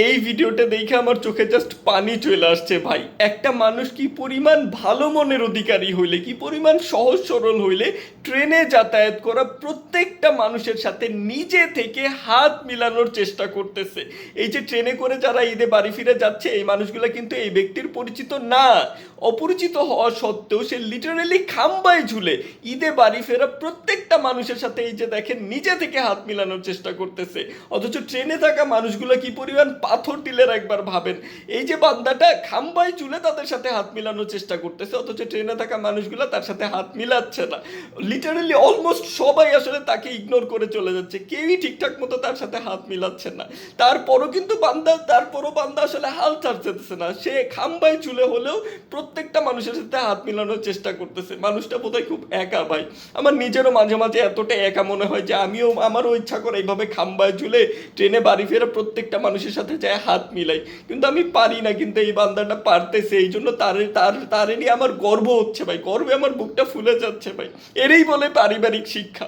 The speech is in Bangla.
এই ভিডিওটা দেখে আমার চোখে জাস্ট পানি চলে আসছে ভাই। একটা মানুষ কি পরিমাণ ভালো মনের অধিকারী হইলে, কি পরিমাণ সহজ সরল হইলে ট্রেনে যাতায়াত করা প্রত্যেকটা মানুষের সাথে নিজে থেকে হাত মিলানোর চেষ্টা করতেছে। এই যে ট্রেনে করে যারা ঈদে বাড়ি ফিরে যাচ্ছে, এই মানুষগুলো কিন্তু এই ব্যক্তির পরিচিত না। অপরিচিত হওয়া সত্ত্বেও সে লিটারেলি খাম্বায় ঝুলে ঈদে বাড়ি ফেরা প্রত্যেকটা মানুষের সাথে এই যে দেখেন নিজে থেকে হাত মিলানোর চেষ্টা করতেছে। অথচ ট্রেনে থাকা মানুষগুলো কি পরিমাণ পাথর দিলের একবার ভাবেন। এই যে বান্দাটা খাম্বায় ঝুলে তাদের সাথে হাত মিলানোর চেষ্টা করতেছে, অথচ ট্রেনে থাকা মানুষগুলো তার সাথে হাত মিলাচ্ছে না। লিটারেলি অলমোস্ট সবাই আসলে তাকে ইগনোর করে চলে যাচ্ছে, কেউই ঠিকঠাক মতো তার সাথে হাত মিলাচ্ছে না। তারপরও বান্দা আসলে হাল ছাড়তেছে না, সে খাম্বায় ঝুলে হলেও প্রত্যেকটা মানুষের সাথে হাত মিলানোর চেষ্টা করতেছে। মানুষটা বোধহয় খুব একা ভাই। আমার নিজেরও মাঝে মাঝে এতটা একা মনে হয় যে আমারও ইচ্ছা করে এইভাবে খাম্বায় ঝুলে ট্রেনে বাড়ি ফেরা প্রত্যেকটা মানুষের সাথে যায় হাত মিলাই, কিন্তু আমি পারি না। কিন্তু এই বান্দাটা পারতেছে, এই জন্য তারে নিয়ে আমার গর্ব হচ্ছে ভাই, গর্বে আমার বুকটা ফুলে যাচ্ছে ভাই। এরই বলে পারিবারিক শিক্ষা।